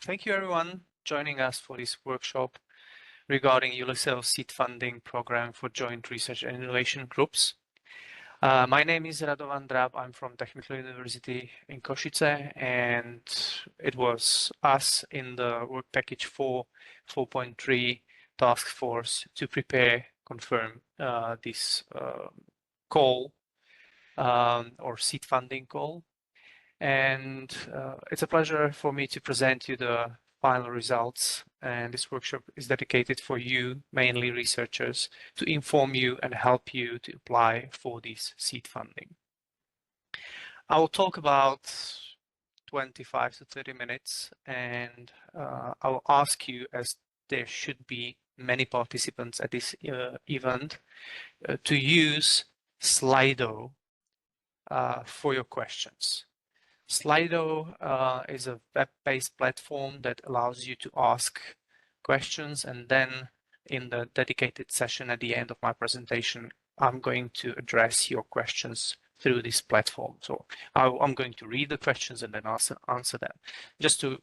Thank you everyone joining us for this workshop regarding Ulysseus seed funding program for joint research and innovation groups. My name is Radovan Drab. I'm from Technical University in Košice, and it was us in the work package 4.3 task force to prepare, confirm this call or seed funding call. And it's a pleasure for me to present you the final results. And this workshop is dedicated for you, mainly researchers, to inform you and help you to apply for this seed funding. I will talk about 25 to 30 minutes, and I will ask you, as there should be many participants at this event, to use Slido for your questions. Slido is a web-based platform that allows you to ask questions, and then in the dedicated session at the end of my presentation, I'm going to address your questions through this platform. So I'm going to read the questions and then answer them, just to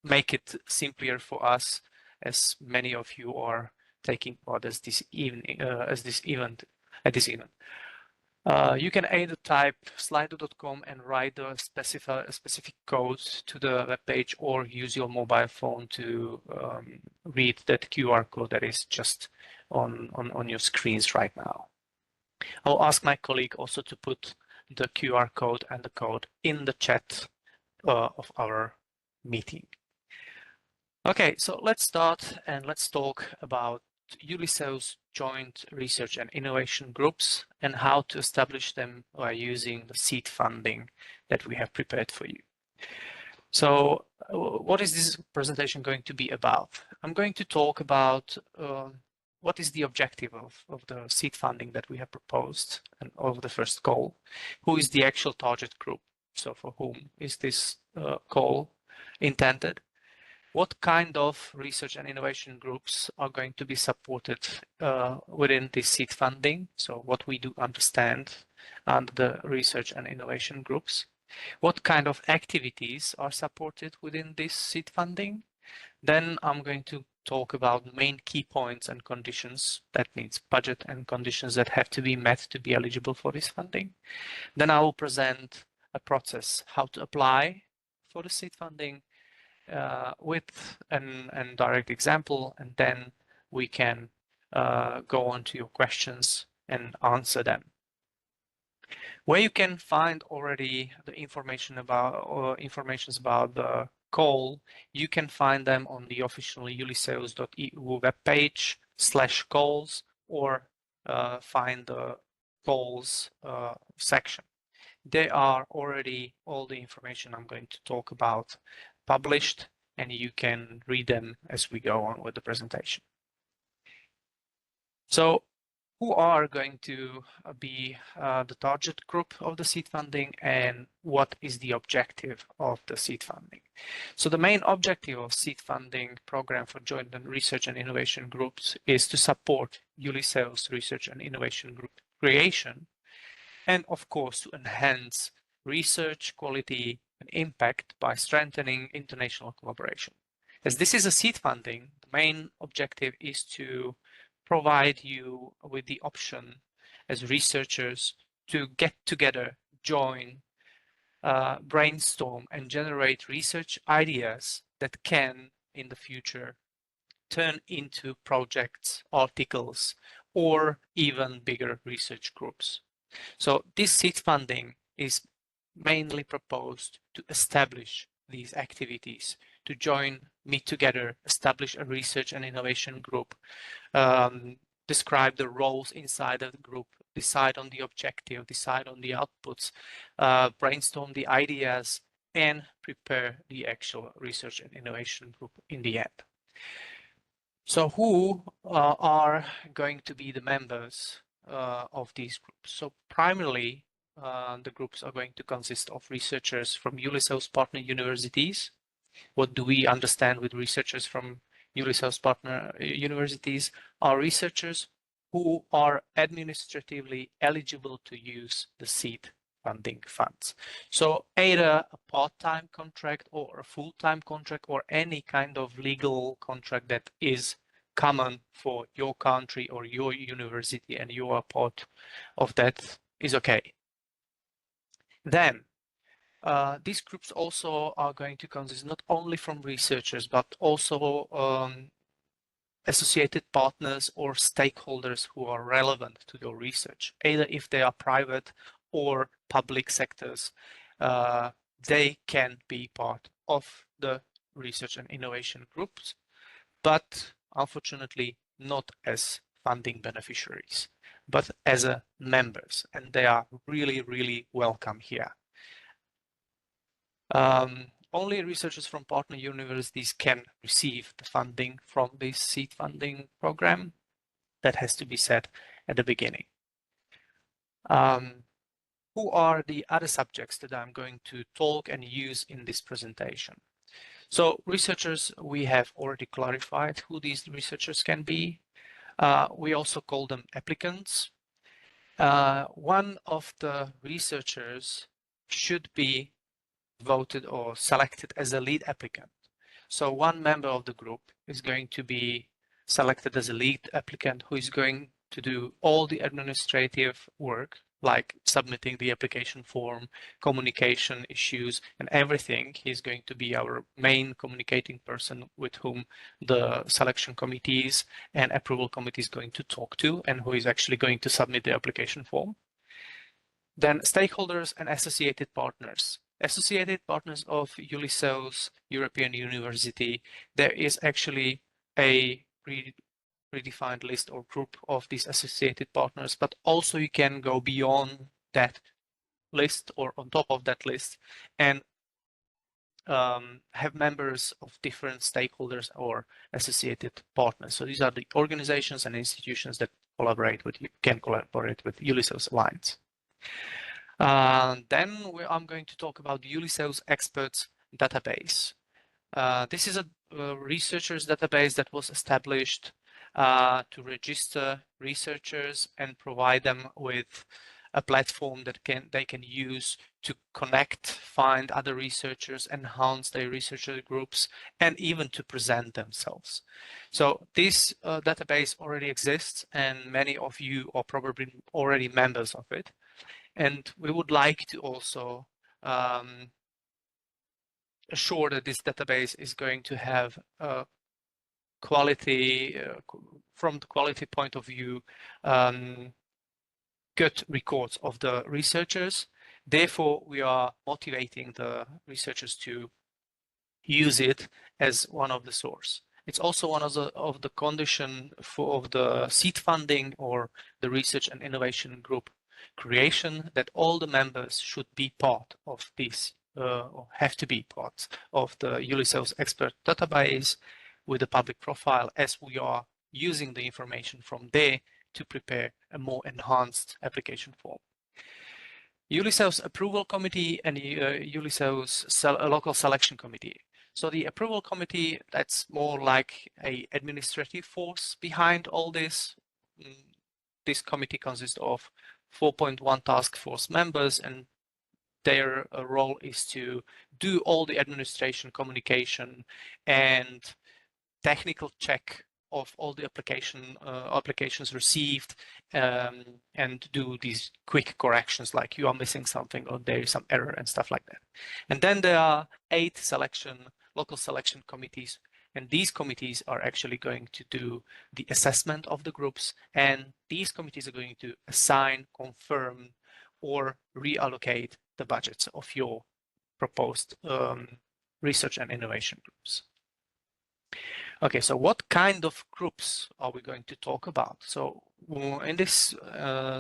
make it simpler for us, as many of you are taking part as this event. You can either type slido.com and write a specific code to the web page, or use your mobile phone to read that QR code that is just on your screens right now. I'll ask my colleague also to put the QR code and the code in the chat of our meeting. Okay, so let's start and let's talk about Ulysseus joint research and innovation groups and how to establish them by using the seed funding that we have prepared for you. So what is this presentation going to be about? I'm going to talk about what is the objective of the seed funding that we have proposed and of the first call. Who is the actual target group? So for whom is this call intended? What kind of research and innovation groups are going to be supported within this seed funding? So what we do understand under the research and innovation groups. What kind of activities are supported within this seed funding? Then I'm going to talk about main key points and conditions. That means budget and conditions that have to be met to be eligible for this funding. Then I will present a process, how to apply for the seed funding, with an direct example, and then we can go on to your questions and answer them. Where you can find already the information about the call, you can find them on the official ulysseus.eu webpage /calls, or find the calls section. There are already all the information I'm going to talk about published, and you can read them as we go on with the presentation. So who are going to be the target group of the seed funding, and what is the objective of the seed funding? So the main objective of seed funding program for joint research and innovation groups is to support Ulysseus research and innovation group creation, and of course to enhance research quality and impact by strengthening international collaboration. As this is a seed funding, the main objective is to provide you with the option as researchers to get together, join, brainstorm, and generate research ideas that can, in the future, turn into projects, articles, or even bigger research groups. So this seed funding is mainly proposed to establish these activities, to meet together, establish a research and innovation group, describe the roles inside of the group, decide on the objective, decide on the outputs, brainstorm the ideas, and prepare the actual research and innovation group in the end. So who are going to be the members of these groups? So primarily, the groups are going to consist of researchers from Ulysseus partner universities. What do we understand with researchers from Ulysseus partner universities? Are researchers who are administratively eligible to use the seed funding funds. So either a part-time contract or a full-time contract or any kind of legal contract that is common for your country or your university and you are part of that is okay. Then these groups also are going to consist not only from researchers, but also associated partners or stakeholders who are relevant to your research, either if they are private or public sectors. They can be part of the research and innovation groups, but unfortunately not as funding beneficiaries, but as members, and they are really, really welcome here. Only researchers from partner universities can receive the funding from this seed funding program. That has to be said at the beginning. Who are the other subjects that I'm going to talk and use in this presentation? So researchers, we have already clarified who these researchers can be. We also call them applicants. One of the researchers should be voted or selected as a lead applicant. So one member of the group is going to be selected as a lead applicant who is going to do all the administrative work, like submitting the application form, communication issues, and everything. He's going to be our main communicating person with whom the selection committees and approval committee is going to talk to, and who is actually going to submit the application form. Then stakeholders and associated partners. Associated partners of Ulysseus European University, there is actually a predefined list or group of these associated partners, but also you can go beyond that list or on top of that list and have members of different stakeholders or associated partners. So these are the organizations and institutions that collaborate with you, can collaborate with Ulysseus Alliance. Then I'm going to talk about the Ulysseus Experts Database. This is a researchers database that was established to register researchers and provide them with a platform that they can use to connect, find other researchers, enhance their researcher groups, and even to present themselves. So this database already exists, and many of you are probably already members of it. And we would like to also assure that this database is going to have quality, from the quality point of view, good records of the researchers. Therefore, we are motivating the researchers to use it as one of the source. It's also one of the condition of the seed funding or the research and innovation group creation, that all the members should be part of this or have to be part of the Ulysseus expert database with a public profile, as we are using the information from there to prepare a more enhanced application form. Ulysseus approval committee and Ulysseus local selection committee. So the approval committee, that's more like a administrative force behind all this. This committee consists of 4.1 task force members, and their role is to do all the administration, communication, and technical check of all the applications received, and do these quick corrections, like you are missing something or there is some error and stuff like that. And then there are 8 local selection committees, and these committees are actually going to do the assessment of the groups, and these committees are going to assign, confirm, or reallocate the budgets of your proposed research and innovation groups. Okay, so what kind of groups are we going to talk about? So in this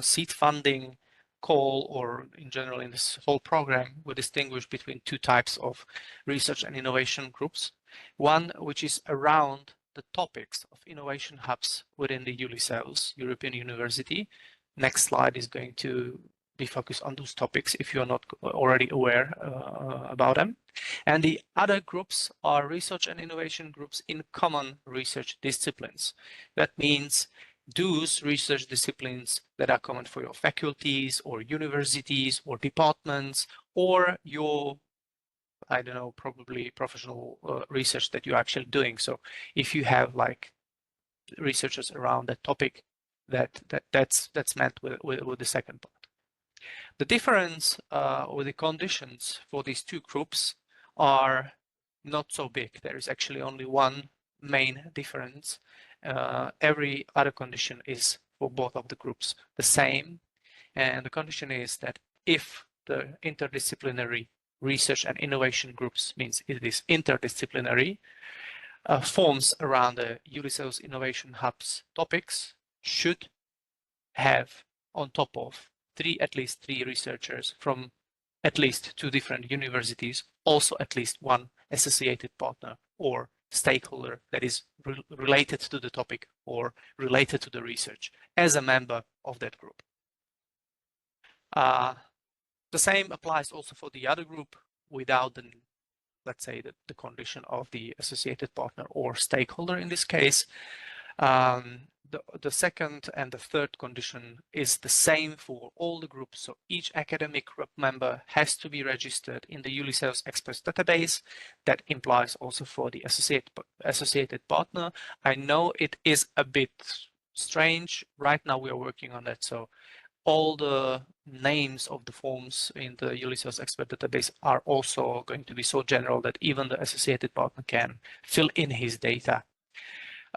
seed funding call, or in general in this whole program, we distinguish between 2 types of research and innovation groups. One which is around the topics of innovation hubs within the Ulysseus European University. Next slide is going to be focused on those topics if you are not already aware about them. And the other groups are research and innovation groups in common research disciplines. That means those research disciplines that are common for your faculties or universities or departments or your, I don't know, probably professional research that you're actually doing. So if you have like researchers around that topic, that's meant with the second part. The difference or the conditions for these two groups are not so big. There is actually only one main difference. Every other condition is for both of the groups the same. And the condition is that if the interdisciplinary research and innovation groups, means it is interdisciplinary, forms around the Ulysseus Innovation Hub's topics should have on top of at least three researchers from at least two different universities, also at least one associated partner or stakeholder that is related to the topic or related to the research as a member of that group. The same applies also for the other group without the, let's say, the condition of the associated partner or stakeholder in this case. The second and the third condition is the same for all the groups. So each academic group member has to be registered in the Ulysseus Experts database. That implies also for the associated partner. I know it is a bit strange. Right now we are working on that. So all the names of the forms in the Ulysseus Expert database are also going to be so general that even the associated partner can fill in his data.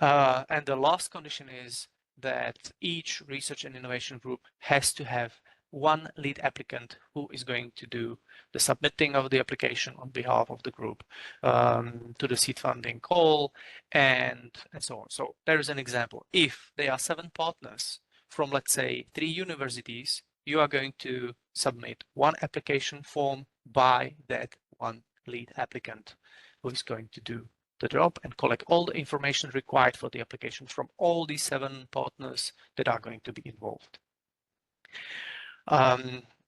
And the last condition is that each research and innovation group has to have one lead applicant who is going to do the submitting of the application on behalf of the group to the seed funding call and so on. So there is an example. If there are 7 partners from, let's say, 3 universities, you are going to submit one application form by that one lead applicant who is going to do the job and collect all the information required for the application from all these 7 partners that are going to be involved.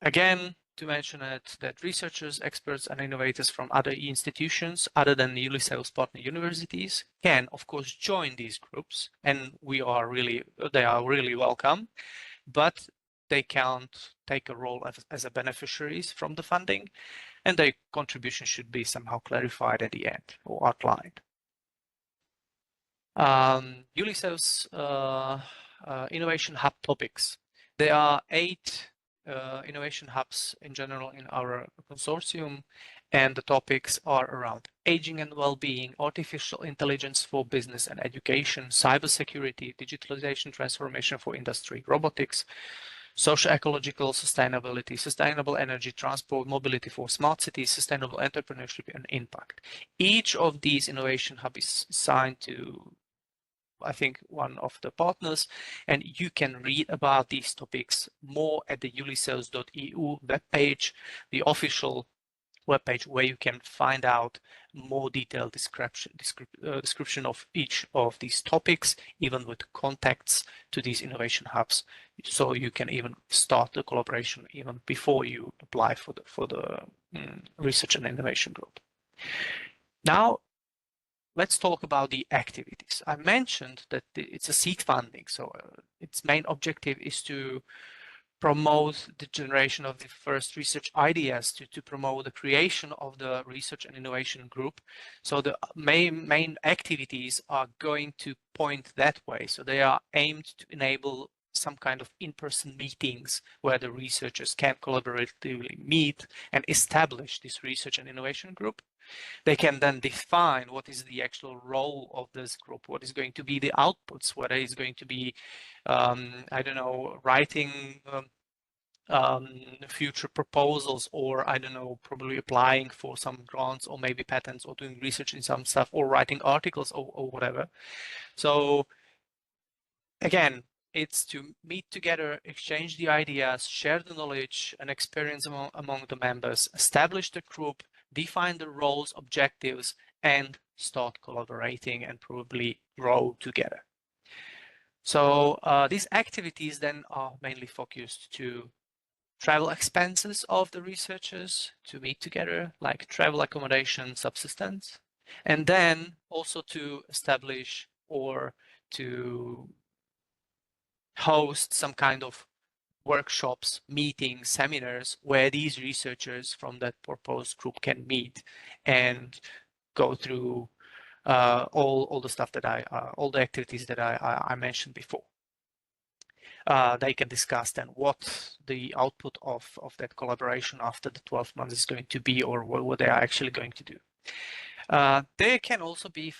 Again, to mention it, that researchers, experts, and innovators from other institutions other than the Ulysseus partner universities can, of course, join these groups, and they are really welcome, but they can't take a role as a beneficiaries from the funding, and their contribution should be somehow clarified at the end or outlined. Ulysseus Innovation Hub topics. There are 8 innovation hubs in general in our consortium, and the topics are around aging and well-being, artificial intelligence for business and education, cybersecurity, digitalization transformation for industry, robotics, socio-ecological sustainability, sustainable energy, transport, mobility for smart cities, sustainable entrepreneurship, and impact. Each of these innovation hubs is assigned to, I think, one of the partners, and you can read about these topics more at the ulysseus.eu webpage, the official webpage, where you can find out more detailed description of each of these topics, even with contacts to these innovation hubs. So you can even start the collaboration even before you apply for the research and innovation group. Now, let's talk about the activities. I mentioned that it's a seed funding, so its main objective is to promote the generation of the first research ideas, to promote the creation of the research and innovation group. So the main activities are going to point that way. So they are aimed to enable some kind of in-person meetings where the researchers can collaboratively meet and establish this research and innovation group. They can then define what is the actual role of this group, what is going to be the outputs, whether it's going to be, I don't know, writing future proposals, or I don't know, probably applying for some grants or maybe patents or doing research in some stuff or writing articles or whatever. So again, it's to meet together, exchange the ideas, share the knowledge and experience among the members, establish the group, define the roles, objectives, and start collaborating and probably grow together. So these activities then are mainly focused to travel expenses of the researchers to meet together, like travel, accommodation, subsistence, and then also to establish or to host some kind of workshops, meetings, seminars where these researchers from that proposed group can meet and go through all the stuff that all the activities that I mentioned before. They can discuss then what the output of that collaboration after the 12 months is going to be, or what they are actually going to do. There can also be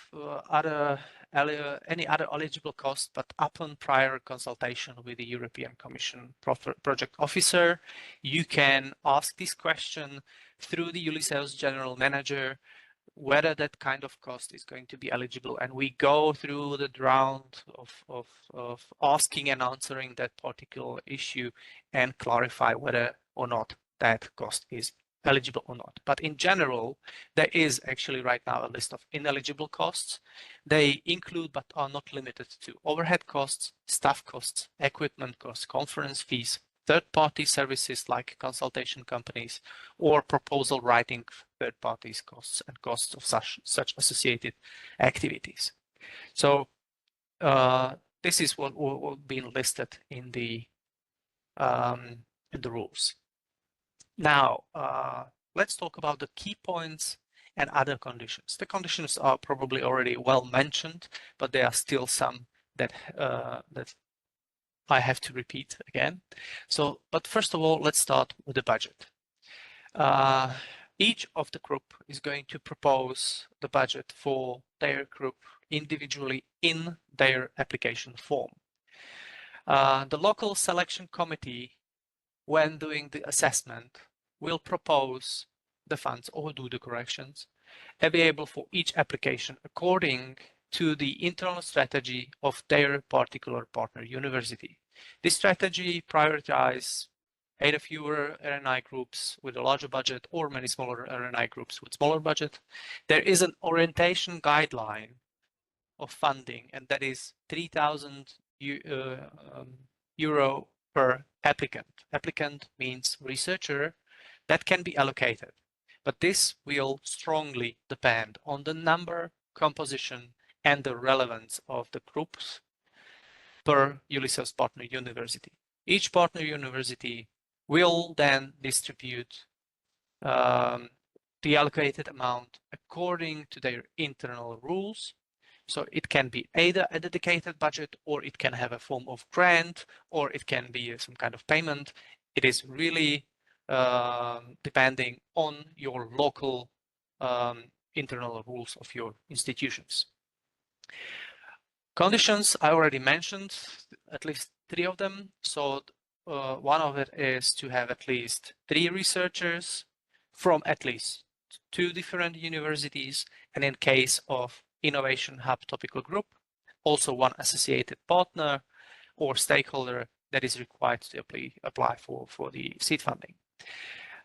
any other eligible cost, but upon prior consultation with the European Commission project officer, you can ask this question through the Ulysseus general manager, whether that kind of cost is going to be eligible. And we go through the round of asking and answering that particular issue and clarify whether or not that cost is eligible or not. But in general, there is actually right now a list of ineligible costs. They include but are not limited to overhead costs, staff costs, equipment costs, conference fees, third-party services like consultation companies, or proposal writing third parties costs and costs of such associated activities. So this is what will be listed in the rules. Now, let's talk about the key points and other conditions. The conditions are probably already well mentioned, but there are still some that that I have to repeat again. So, but first of all, let's start with the budget. Each of the group is going to propose the budget for their group individually in their application form. The local selection committee, when doing the assessment, will propose the funds or do the corrections available for each application according to the internal strategy of their particular partner university. This strategy prioritizes either fewer RNI groups with a larger budget or many smaller RNI groups with smaller budget. There is an orientation guideline of funding, and that is 3,000 euro per applicant. Applicant means researcher that can be allocated, but this will strongly depend on the number, composition, and the relevance of the groups per Ulysseus partner university. Each partner university will then distribute the allocated amount according to their internal rules. So it can be either a dedicated budget, or it can have a form of grant, or it can be some kind of payment. It is really depending on your local internal rules of your institutions. Conditions I already mentioned, at least 3 of them. So one of it is to have at least 3 researchers from at least 2 different universities, and in case of Innovation Hub topical group, also 1 associated partner or stakeholder that is required to apply for the seed funding.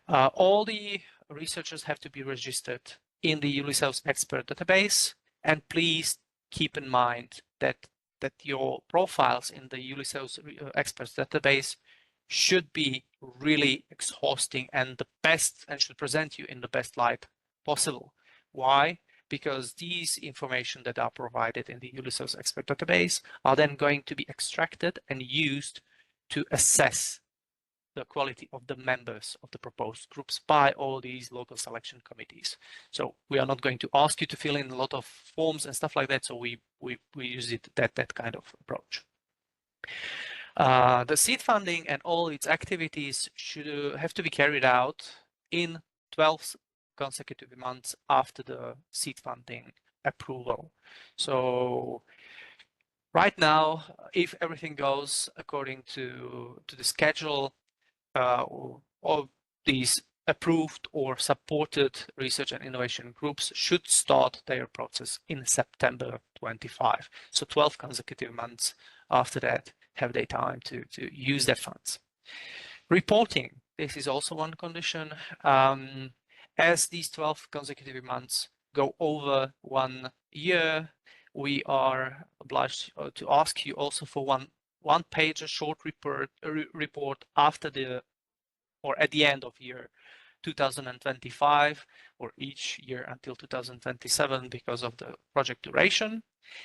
All the researchers have to be registered in the Ulysseus expert database, and please keep in mind that your profiles in the Ulysseus experts database should be really exhausting and the best, and should present you in the best light possible. Why? Because these information that are provided in the Ulysseus expert database are then going to be extracted and used to assess the quality of the members of the proposed groups by all these local selection committees. So we are not going to ask you to fill in a lot of forms and stuff like that. So we use it that kind of approach. The seed funding and all its activities should have to be carried out in 12 consecutive months after the seed funding approval. So right now, if everything goes according to the schedule, all these approved or supported research and innovation groups should start their process in September 25. So 12 consecutive months after that have they time to use their funds. Reporting, this is also one condition. As these 12 consecutive months go over 1 year, we are obliged to ask you also for one page, a short report after or at the end of year 2025 or each year until 2027 because of the project duration.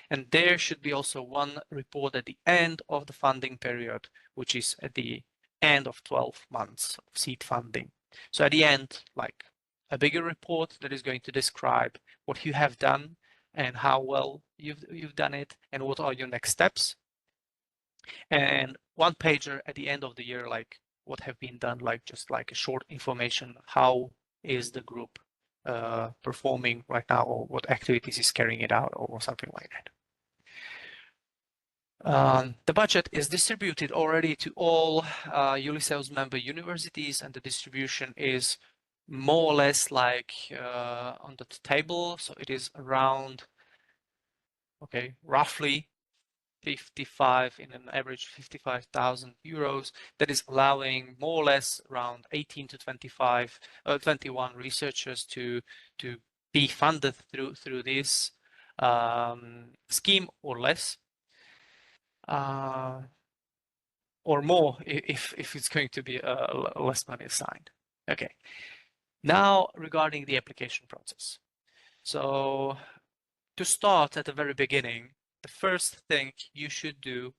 And there should be also one report at the end of the funding period, which is at the end of 12 months of seed funding. So at the end, like a bigger report that is going to describe what you have done and how well you've done it and what are your next steps. And one pager at the end of the year, like what have been done, like just like a short information, how is the group performing right now, or what activities is carrying it out, or something like that. The budget is distributed already to all Ulysseus member universities, and the distribution is more or less like on the table. So it is around, okay, roughly 55 in an average 55,000 euros. That is allowing more or less around 18 to 21 researchers to be funded through this scheme, or less. Or more if it's going to be less money assigned. Okay. Now regarding the application process. So to start at the very beginning, the first thing you should do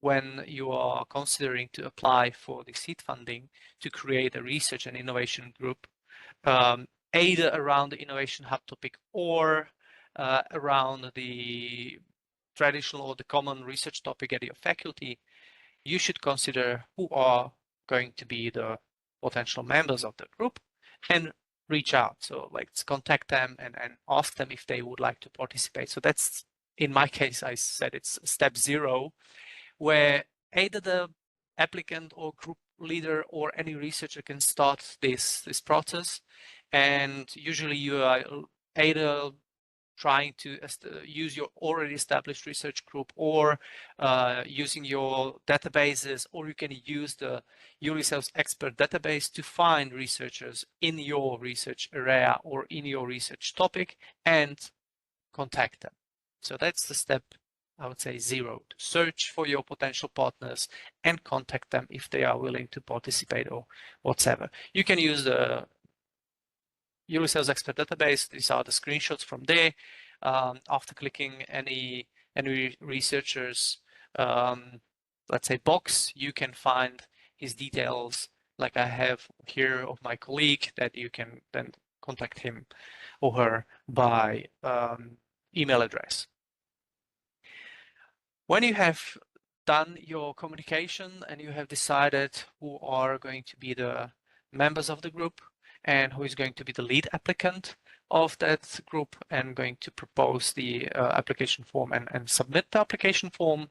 when you are considering to apply for the seed funding to create a research and innovation group, either around the innovation hub topic or around the traditional or the common research topic at your faculty, you should consider who are going to be the potential members of the group and reach out. So let's contact them and ask them if they would like to participate. So that's, in my case, I said it's step 0, where either the applicant or group leader or any researcher can start this process. And usually you are either trying to use your already established research group, or using your databases, or you can use the Ulysseus expert database to find researchers in your research area or in your research topic and contact them. So that's the step, I would say, 0, to search for your potential partners and contact them if they are willing to participate or whatever. You can use the Ulysseus expert database. These are the screenshots from there. After clicking any researcher's let's say box, you can find his details, like I have here of my colleague, that you can then contact him or her by email address. When you have done your communication and you have decided who are going to be the members of the group and who is going to be the lead applicant of that group and going to propose the application form and submit the application form,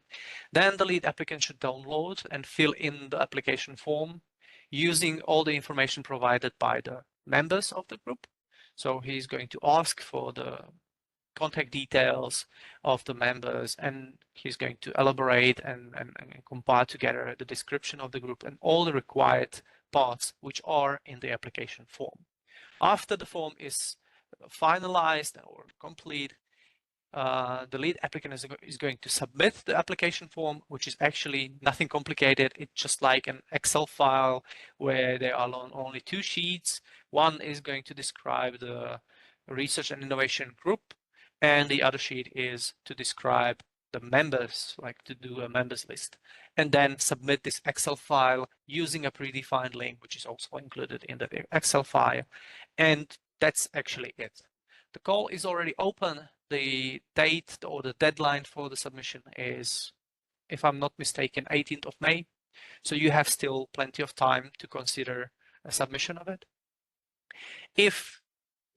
then the lead applicant should download and fill in the application form using all the information provided by the members of the group. So he's going to ask for the contact details of the members, and he's going to elaborate and compile together the description of the group and all the required parts which are in the application form. After the form is finalized or complete, the lead applicant is going to submit the application form, which is actually nothing complicated. It's just like an Excel file where there are only 2 sheets. One is going to describe the research and innovation group, and the other sheet is to describe the members, like to do a members list, and then submit this Excel file using a predefined link, which is also included in the Excel file. And that's actually it. The call is already open. The date or the deadline for the submission is, if I'm not mistaken, 18th of May. So you have still plenty of time to consider a submission of it. If,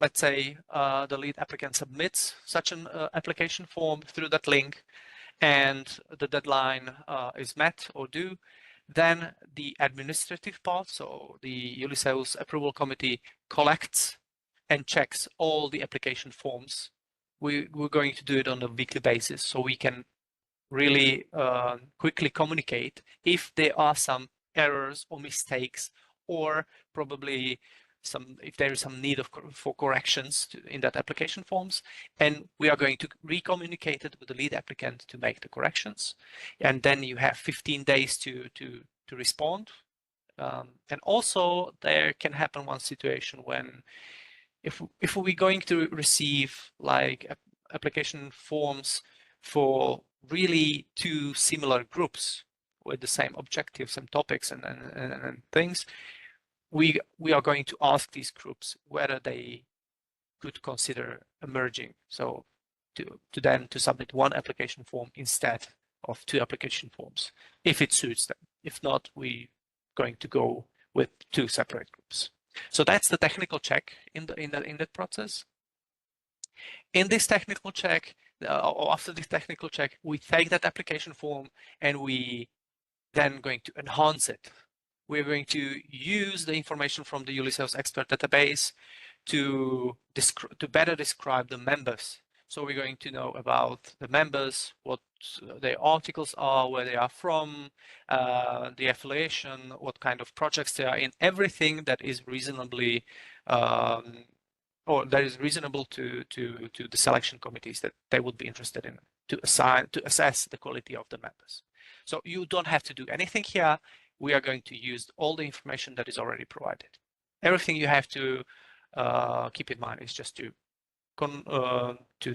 let's say, the lead applicant submits such an application form through that link and the deadline is met or due, then the administrative part, so the Ulysseus approval committee, collects and checks all the application forms. We're going to do it on a weekly basis, so we can really quickly communicate if there are some errors or mistakes, or probably if there is some need for corrections in that application forms, and we are going to re-communicate it with the lead applicant to make the corrections. And then you have 15 days to respond And also there can happen one situation when if we're going to receive like application forms for really two similar groups with the same objectives and topics and things, we are going to ask these groups whether they could consider merging. So to submit one application form instead of two application forms, if it suits them. If not, we're going to go with two separate groups. So that's the technical check in that process. In this technical check, or after this technical check, we take that application form and we then going to enhance it. We're going to use the information from the Ulysseus expert database to better describe the members. So we're going to know about the members, what their articles are, where they are from, the affiliation, what kind of projects they are in, everything that is reasonably or that is reasonable to the selection committees that they would be interested in to assess the quality of the members. So you don't have to do anything here. We are going to use all the information that is already provided. Everything you have to keep in mind is just to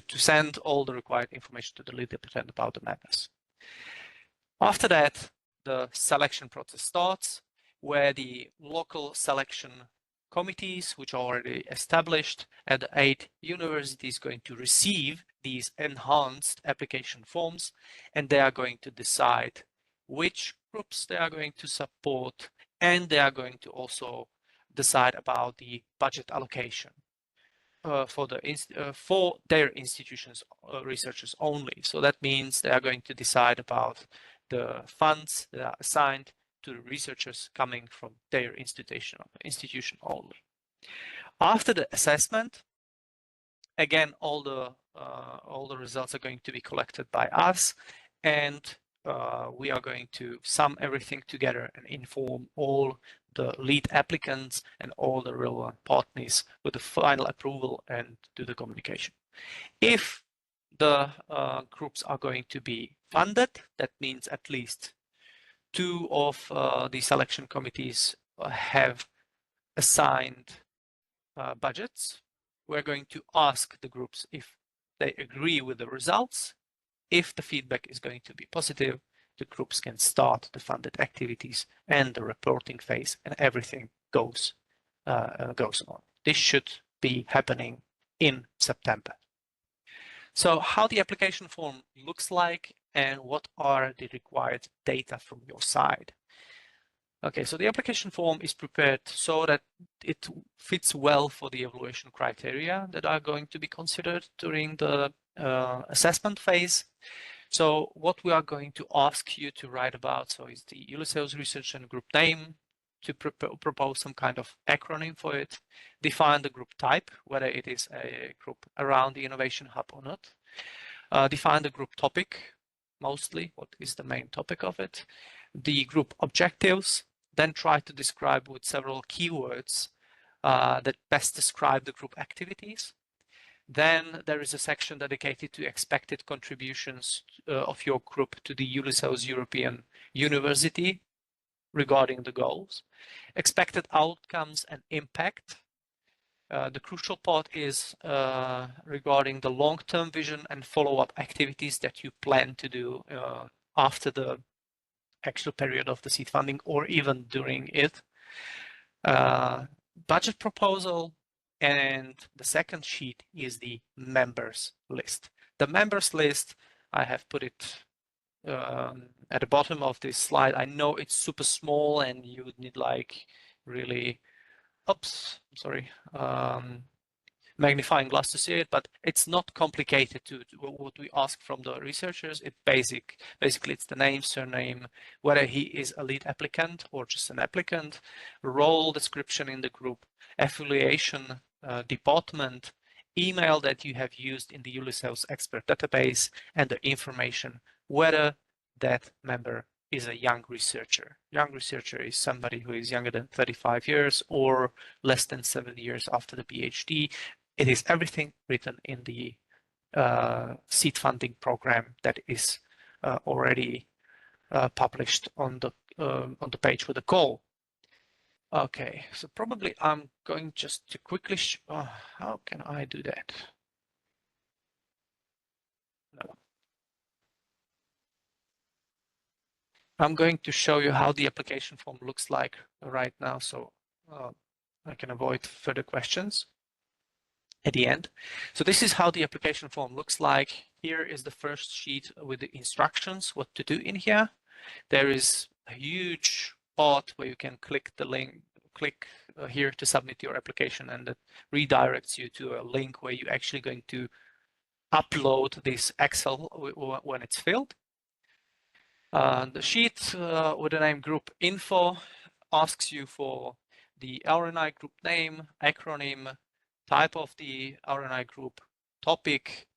send all the required information to the lead applicant about the members. After that, the selection process starts, where the local selection committees, which are already established at the 8 universities, going to receive these enhanced application forms, and they are going to decide which groups they are going to support, and they are going to also decide about the budget allocation for their institutions, researchers only. So that means they are going to decide about the funds that are assigned to the researchers coming from their institution only. After the assessment, again, all the results are going to be collected by us, and we are going to sum everything together and inform all the lead applicants and all the relevant partners with the final approval and do the communication. If the groups are going to be funded, that means at least two of the selection committees have assigned budgets. We're going to ask the groups if they agree with the results. If the feedback is going to be positive, the groups can start the funded activities and the reporting phase, and everything goes on. This should be happening in September. So how the application form looks like and what are the required data from your side. Okay, so the application form is prepared so that it fits well for the evaluation criteria that are going to be considered during the assessment phase. So what we are going to ask you to write about, so is the Ulysseus research and group name, to propose some kind of acronym for it, define the group type, whether it is a group around the innovation hub or not, define the group topic, mostly, what is the main topic of it, the group objectives, then try to describe with several keywords that best describe the group activities. Then there is a section dedicated to expected contributions of your group to the Ulysseus European University regarding the goals, expected outcomes and impact. The crucial part is regarding the long-term vision and follow-up activities that you plan to do after the actual period of the seed funding or even during it. Budget proposal, and the second sheet is the members list. The members list, I have put it at the bottom of this slide. I know it's super small and you would need like really, magnifying glass to see it, but it's not complicated to what we ask from the researchers. It's basically it's the name, surname, whether he is a lead applicant or just an applicant, role description in the group, affiliation, department, email that you have used in the Ulysseus expert database, and the information whether that member is a young researcher. Young researcher is somebody who is younger than 35 years or less than 7 years after the PhD. It is everything written in the seed funding program that is already published on the page with a call. Okay, so probably I'm going just to quickly, how can I do that? No. I'm going to show you how the application form looks like right now, so I can avoid further questions at the end. So this is how the application form looks like. Here is the first sheet with the instructions, what to do in here. There is a huge part where you can click the link, click here to submit your application, and that redirects you to a link where you're actually going to upload this Excel when it's filled. The sheet with the name group info asks you for the RNI group name, acronym, type of the RNI group, topic,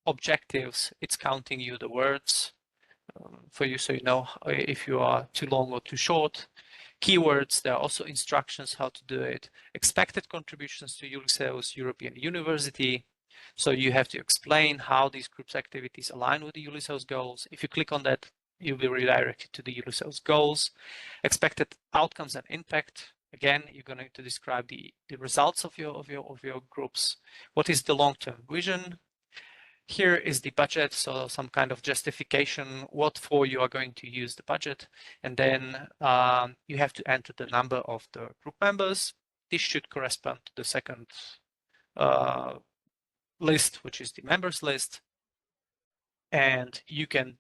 objectives. It's counting you the words for you so you know if you are too long or too short. Keywords, there are also instructions how to do it. Expected contributions to Ulysseus European University. So you have to explain how these groups activities align with the Ulysseus goals. If you click on that, you'll be redirected to the Ulysseus goals. Expected outcomes and impact. Again, you're going to describe the results of your groups. What is the long-term vision? Here is the budget, so some kind of justification, what for you are going to use the budget. And then you have to enter the number of the group members. This should correspond to the second list, which is the members list. And you can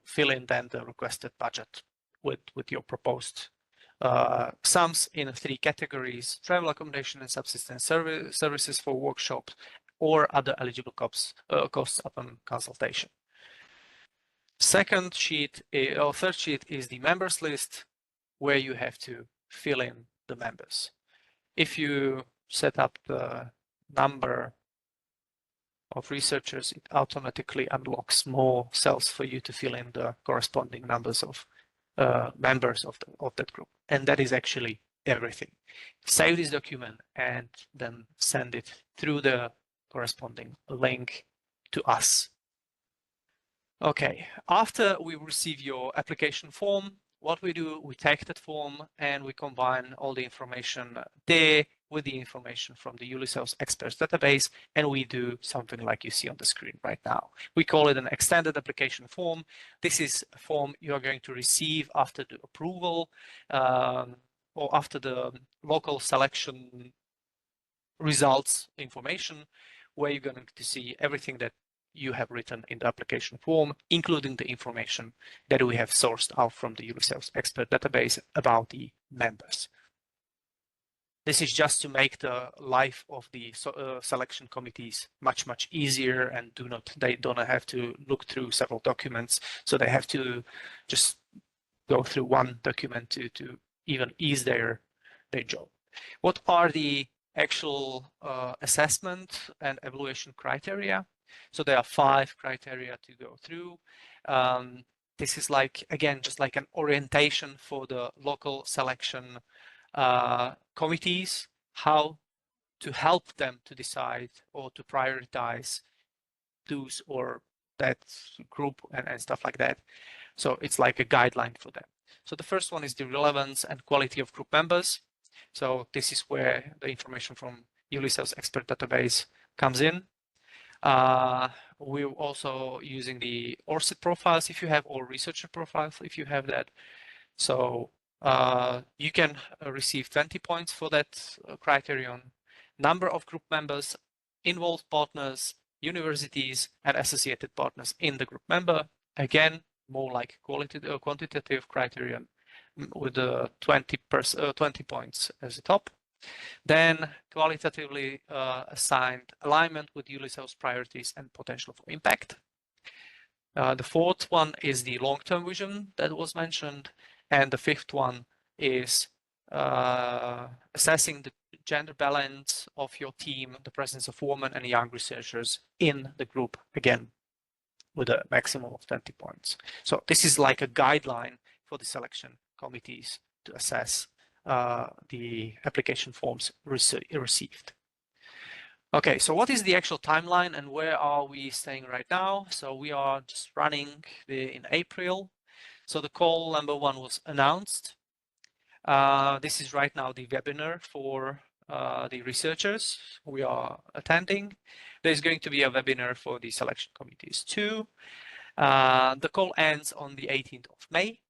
fill in then the requested budget with your proposed sums in 3 categories: travel, accommodation, and subsistence services for workshops or other eligible costs upon consultation. Second sheet or third sheet is the members list, where you have to fill in the members. If you set up the number of researchers, it automatically unlocks more cells for you to fill in the corresponding numbers of members of that group. And that is actually everything. Save this document and then send it through the corresponding link to us. Okay, after we receive your application form, what we do, we take that form and we combine all the information there with the information from the Ulysseus experts database, and we do something like you see on the screen right now. We call it an extended application form. This is a form you are going to receive after the approval or after the local selection results information, where you're going to see everything that you have written in the application form, including the information that we have sourced out from the Ulysseus expert database about the members. This is just to make the life of the selection committees much easier, and they don't have to look through several documents, so they have to just go through one document to even ease their job. What are the actual assessment and evaluation criteria? So there are 5 criteria to go through. This is like, again, just like an orientation for the local selection committees, how to help them to decide or to prioritize those or that group and stuff like that. So it's like a guideline for them. So the first one is the relevance and quality of group members. So this is where the information from Ulysseus expert database comes in. We're also using the ORCID profiles if you have, or researcher profiles if you have that. So you can receive 20 points for that criterion. Number of group members, involved partners, universities, and associated partners in the group member. Again, more like quantitative criterion with the 20 points as the top. Then qualitatively assigned alignment with Ulysseus priorities and potential for impact. The fourth one is the long-term vision that was mentioned. And the fifth one is assessing the gender balance of your team, the presence of women and young researchers in the group, again, with a maximum of 20 points. So this is like a guideline for the selection committees to assess the application forms received. Okay, so what is the actual timeline and where are we staying right now? So we are just running in April. So the call number 1 was announced. This is right now the webinar for the researchers we are attending. There's going to be a webinar for the selection committees too. The call ends on the 18th of May.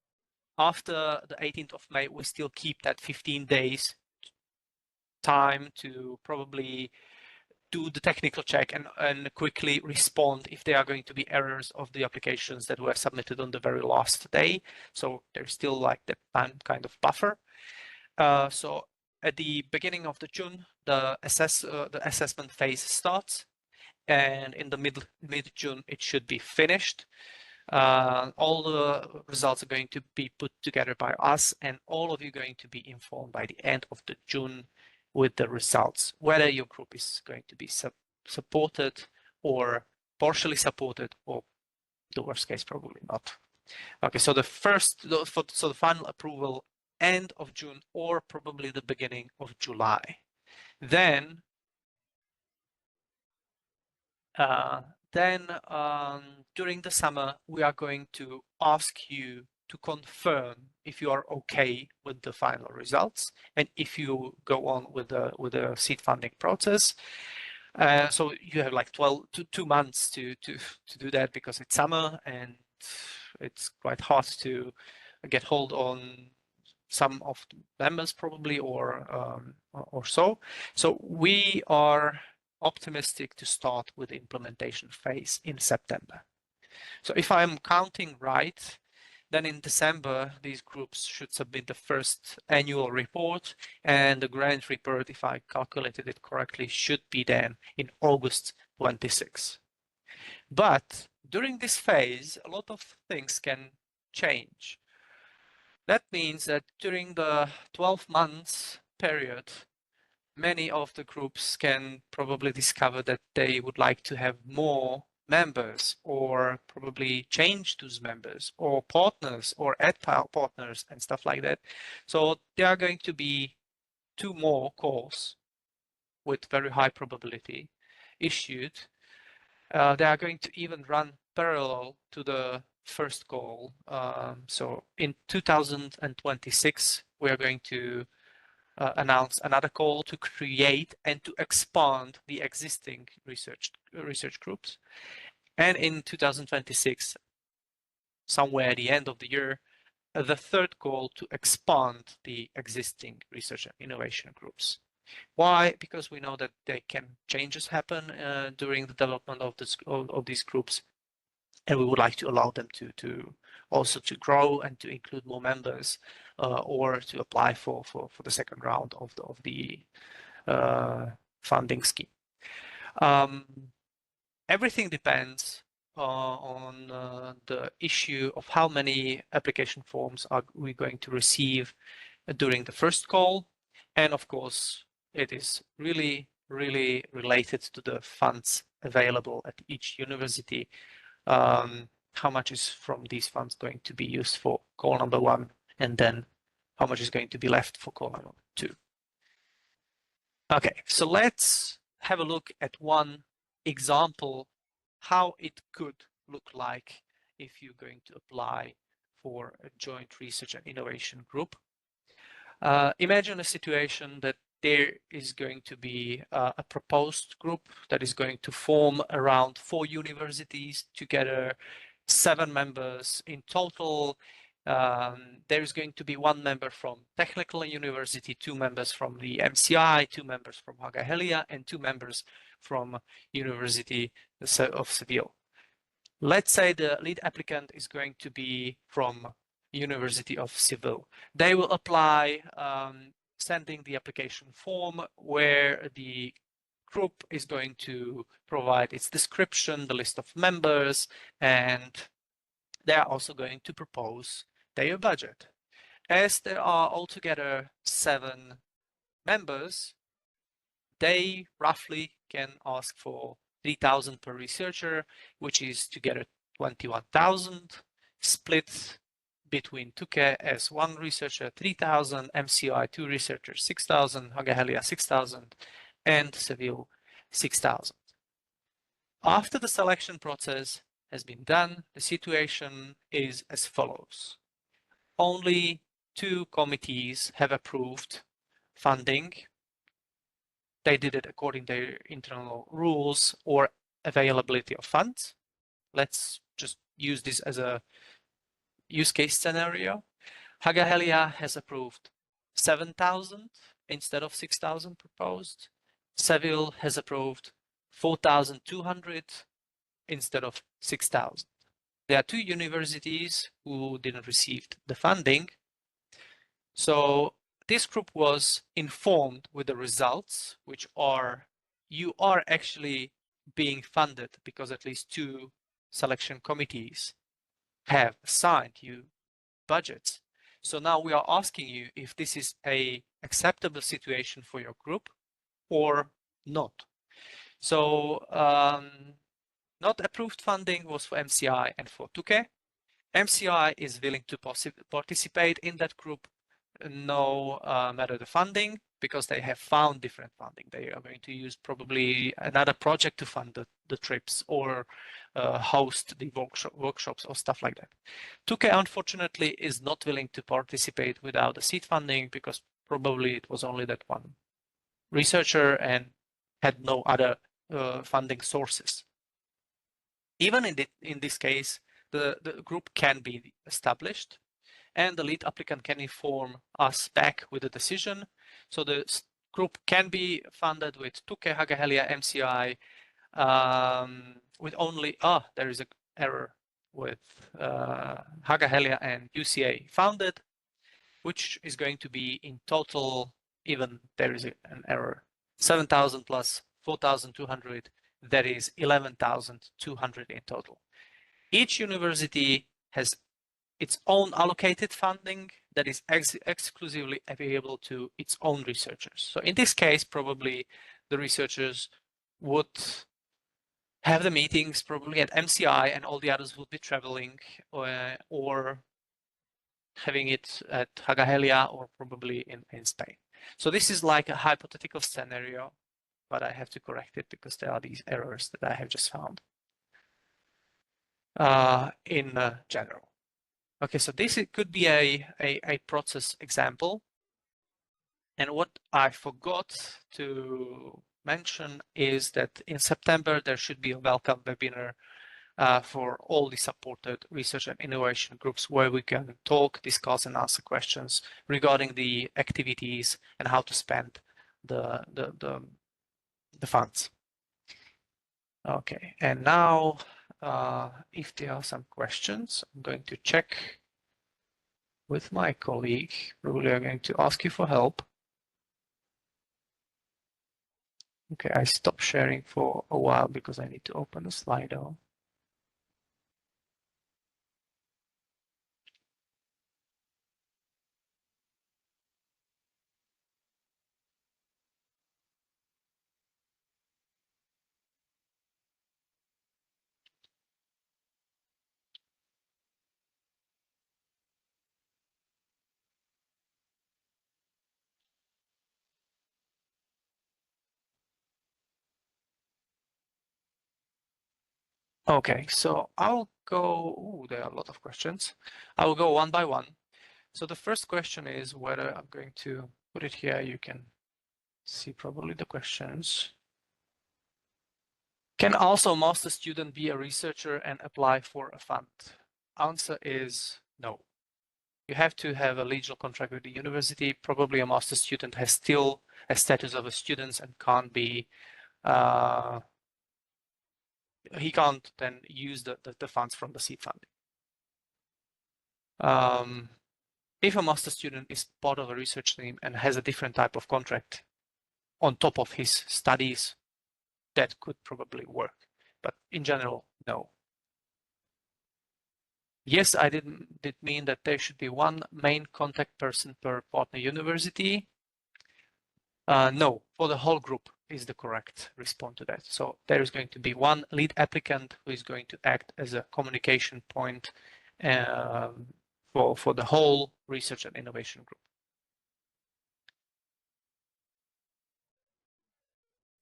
After the 18th of May, we still keep that 15 days time to probably do the technical check and quickly respond if there are going to be errors of the applications that were submitted on the very last day. So there's still like the kind of buffer. So at the beginning of the June, the assessment phase starts, and in the mid-June it should be finished. All the results are going to be put together by us, and all of you are going to be informed by the end of the June with the results, whether your group is going to be supported or partially supported, or the worst case, probably not. Okay, so the final approval end of June or probably the beginning of July. Then during the summer, we are going to ask you to confirm if you are okay with the final results and if you go on with the seed funding process. So you have like 2 months to do that, because it's summer and it's quite hard to get hold on some of the members probably, or so. So we are optimistic to start with the implementation phase in September. So if I'm counting right, then in December, these groups should submit the first annual report, and the grant report, if I calculated it correctly, should be then in August 26. But during this phase, a lot of things can change. That means that during the 12 months period, many of the groups can probably discover that they would like to have more members, or probably change those members, or partners, or add partners and stuff like that. So there are going to be 2 more calls with very high probability issued. They are going to even run parallel to the first call. So in 2026, we are going to announce another call to create and to expand the existing research groups. And in 2026, somewhere at the end of the year, the third call to expand the existing research and innovation groups. Why? Because we know that there can changes happen during the development of these groups, and we would like to allow them to also to grow and to include more members, or to apply for the second round of the funding scheme. Everything depends on the issue of how many application forms are we going to receive during the first call, and of course it is really related to the funds available at each university. How much is from these funds going to be used for call number 1, and then how much is going to be left for call number 2. Okay, so let's have a look at one example how it could look like if you're going to apply for a joint research and innovation group. Imagine a situation that there is going to be a proposed group that is going to form around 4 universities together, 7 members in total. There is going to be 1 member from Technical University, 2 members from the MCI, 2 members from Hagahelia, and 2 members from University of Seville. Let's say the lead applicant is going to be from University of Seville. They will apply, sending the application form where the group is going to provide its description, the list of members, and they are also going to propose their budget. As there are altogether 7 members, they roughly can ask for 3,000 per researcher, which is together 21,000, split between Tuke as 1 researcher 3,000, MCI 2 researchers 6,000, Hagahelia 6,000, and Seville 6,000. After the selection process has been done, the situation is as follows. Only two committees have approved funding. They did it according to their internal rules or availability of funds. Let's just use this as a use case scenario. Hagahelia has approved 7,000 instead of 6,000 proposed. Seville has approved 4,200 instead of 6,000. There are two universities who didn't receive the funding. So this group was informed with the results, which are, you are actually being funded because at least two selection committees have assigned you budgets. So now we are asking you if this is a acceptable situation for your group or not. So not approved funding was for MCI and for Tuke. MCI is willing to participate in that group, no matter the funding, because they have found different funding. They are going to use probably another project to fund the trips or host the workshops or stuff like that. Tuke, unfortunately, is not willing to participate without the seed funding because probably it was only that one researcher and had no other funding sources. Even in this case, the group can be established and the lead applicant can inform us back with a decision. So the group can be funded with Tuke, Hagahelia, MCI, with only, there is an error with Hagahelia and UCA founded, which is going to be in total, even there is an error, 7,000 plus 4,200, that is 11,200 in total. Each university has its own allocated funding that is exclusively available to its own researchers. So in this case, probably the researchers would have the meetings probably at MCI and all the others would be traveling or having it at Hagahelia or probably in Spain. So this is like a hypothetical scenario, but I have to correct it because there are these errors that I have just found in general. Okay, so this could be a process example. And what I forgot to mention is that in September, there should be a welcome webinar for all the supported research and innovation groups where we can talk, discuss, and answer questions regarding the activities and how to spend the funds. Okay, and now if there are some questions, I'm going to check with my colleague. Probably I'm going to ask you for help. Okay, I stopped sharing for a while because I need to open the Slido. Okay, so I'll go, there are a lot of questions. I will go one by one. So the first question is whether I'm going to put it here. You can see probably the questions. Can also a master student be a researcher and apply for a fund? Answer is no. You have to have a legal contract with the university. Probably a master student has still a status of a student and can't be he can't then use the funds from the seed funding. If a master student is part of a research team and has a different type of contract on top of his studies, that could probably work. But in general, no. Yes, I did mean that there should be one main contact person per partner university. No, for the whole group is the correct response to that. So there is going to be one lead applicant who is going to act as a communication point for the whole research and innovation group.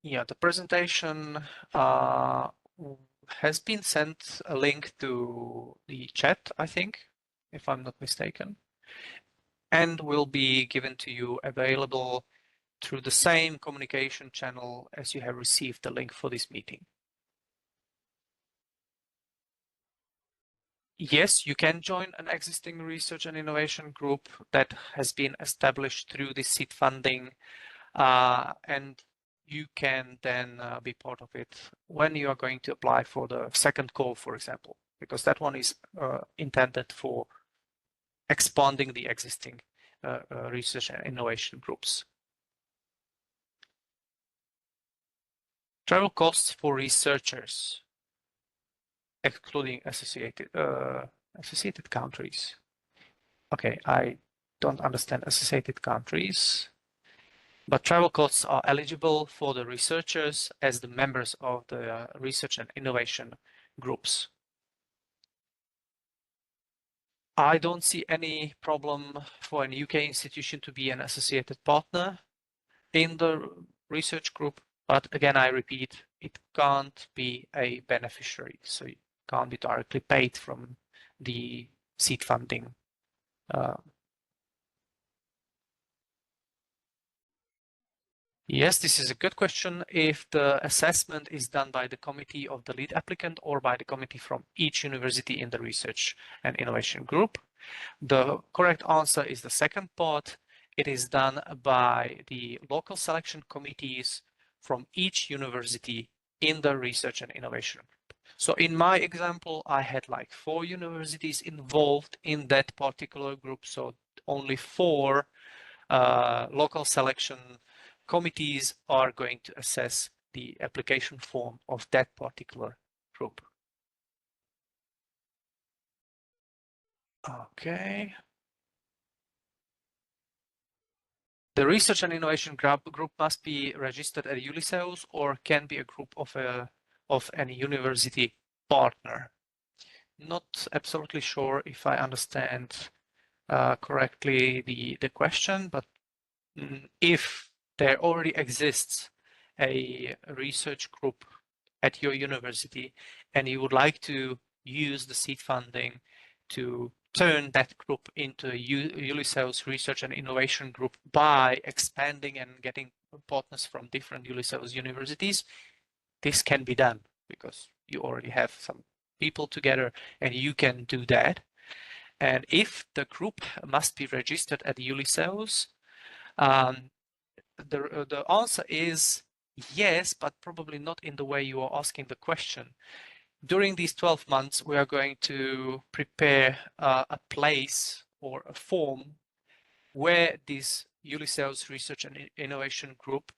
Yeah, the presentation has been sent a link to the chat, I think, if I'm not mistaken. and will be given to you available through the same communication channel as you have received the link for this meeting. Yes, you can join an existing research and innovation group that has been established through the seed funding, and you can then be part of it when you are going to apply for the second call, for example, because that one is intended for expanding the existing research and innovation groups. Travel costs for researchers, excluding associated countries. Okay, I don't understand associated countries, but travel costs are eligible for the researchers as the members of the research and innovation groups. I don't see any problem for an UK institution to be an associated partner in the research group, but again, I repeat, it can't be a beneficiary, so it can't be directly paid from the seed funding. Yes, this is a good question. If the assessment is done by the committee of the lead applicant or by the committee from each university in the research and innovation group, the correct answer is the second part. It is done by the local selection committees from each university in the research and innovation group. So in my example, I had like 4 universities involved in that particular group. So only 4 local selection committees are going to assess the application form of that particular group. Okay. The research and innovation group must be registered at Ulysseus or can be a group of any university partner. Not absolutely sure if I understand correctly the question, but if there already exists a research group at your university and you would like to use the seed funding to turn that group into a Ulysseus research and innovation group by expanding and getting partners from different Ulysseus universities, this can be done because you already have some people together and you can do that. And if the group must be registered at Ulysseus, the answer is yes, but probably not in the way you are asking the question. During these 12 months, we are going to prepare a place or a form where this Ulysseus Research and Innovation Group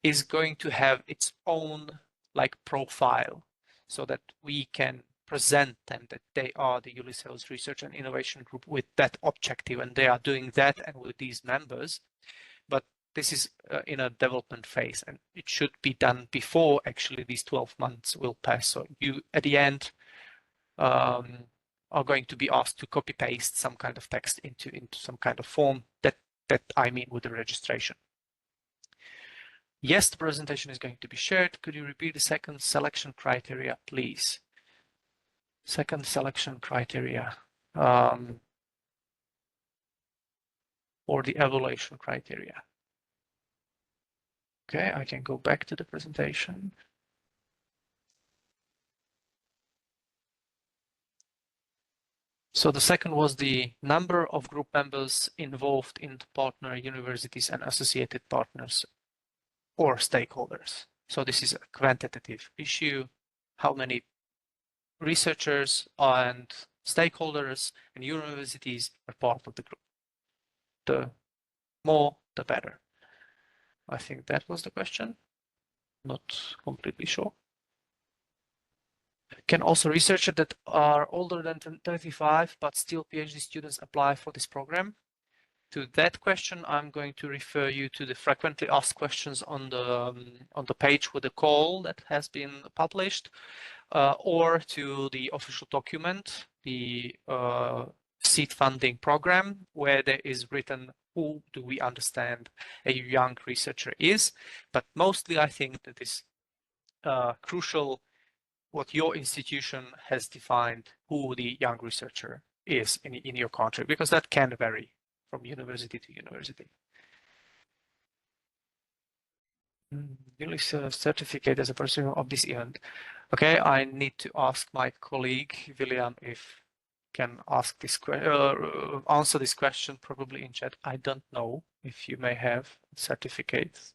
is going to have its own like profile so that we can present them that they are the Ulysseus Research and Innovation Group with that objective and they are doing that and with these members. But this is in a development phase and it should be done before actually these 12 months will pass. So you at the end are going to be asked to copy paste some kind of text into some kind of form that I mean with the registration. Yes, the presentation is going to be shared. Could you repeat the second selection criteria, please? Second selection criteria or the evaluation criteria. Okay, I can go back to the presentation. So the second was the number of group members involved in the partner universities and associated partners or stakeholders. So this is a quantitative issue. How many researchers and stakeholders and universities are part of the group? The more, the better. I think that was the question. Not completely sure. Can also researchers that are older than 35 but still PhD students apply for this program? To that question, I'm going to refer you to the frequently asked questions on the page with the call that has been published, or to the official document, the seed funding program, where there is written who do we understand a young researcher is. But mostly, I think that is crucial what your institution has defined who the young researcher is in your country, because that can vary from university to university. Ulysseus certificate as a person of this event. Okay, I need to ask my colleague William if can ask this answer this question probably in chat. I don't know if you may have certificates.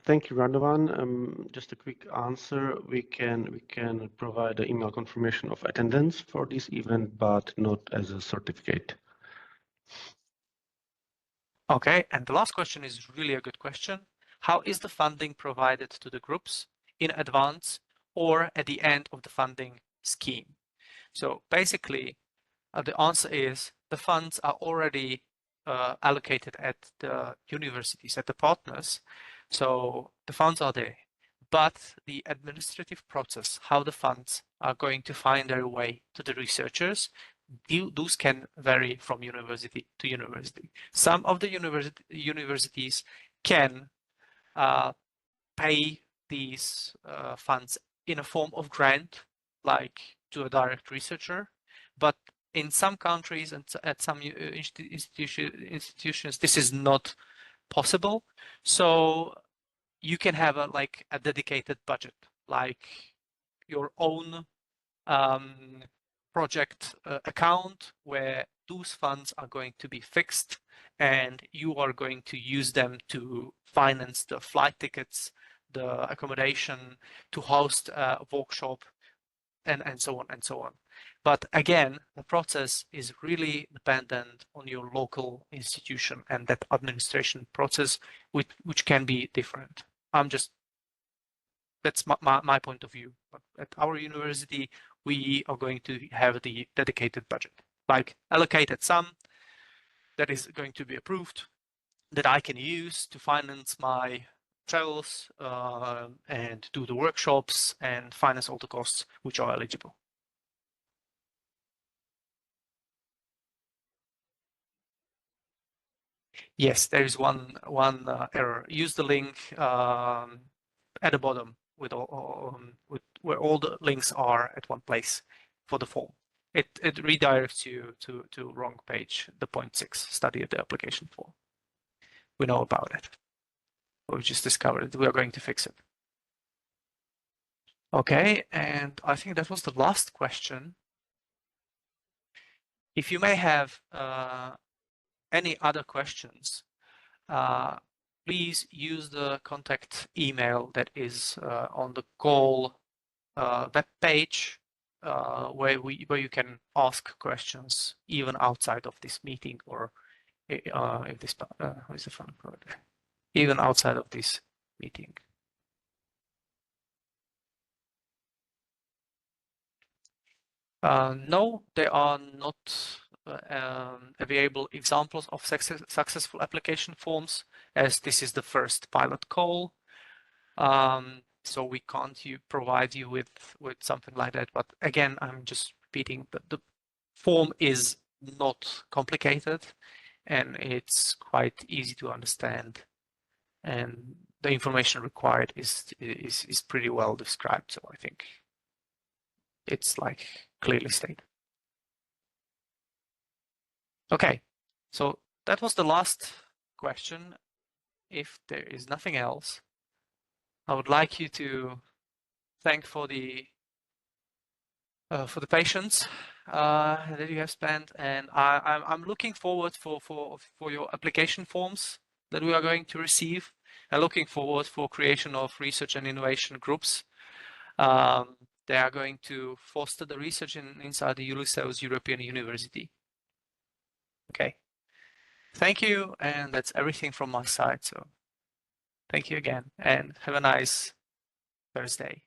Thank you, Radovan. Just a quick answer. We can provide an email confirmation of attendance for this event, but not as a certificate. Okay, and the last question is really a good question. How is the funding provided to the groups in advance or at the end of the funding scheme? So basically, the answer is the funds are already allocated at the universities, at the partners. So the funds are there. But the administrative process, how the funds are going to find their way to the researchers, those can vary from university to university. Some of the universities can pay these funds in a form of grant, like to a direct researcher, but in some countries and at some institutions, this is not possible. So you can have like a dedicated budget, like your own project account where those funds are going to be fixed and you are going to use them to finance the flight tickets, the accommodation, to host a workshop, and so on and so on. But again, the process is really dependent on your local institution and that administration process, which can be different. That's my point of view. But at our university, we are going to have the dedicated budget, like allocated sum that is going to be approved, that I can use to finance my travels and do the workshops and finance all the costs which are eligible. Yes, there is one error. Use the link at the bottom with where all the links are at one place for the form. It redirects you to wrong page, the point 6, study of the application form. We know about it. We just discovered it. We are going to fix it. Okay, and I think that was the last question. If you may have any other questions, please use the contact email that is on the call web page where you can ask questions even outside of this meeting or if this is the phone code, even outside of this meeting. No, there are not available examples of successful application forms, as this is the first pilot call. So we can't provide you with something like that. But again, I'm just repeating that the form is not complicated and it's quite easy to understand. And the information required is pretty well described. So I think it's like clearly stated. Okay, so that was the last question. If there is nothing else, I would like you to thank for the patience that you have spent, and I'm looking forward for your application forms that we are going to receive, and looking forward for creation of research and innovation groups. They are going to foster the research inside the Ulysseus European University. Okay. Thank you, and that's everything from my side. So thank you again, and have a nice Thursday.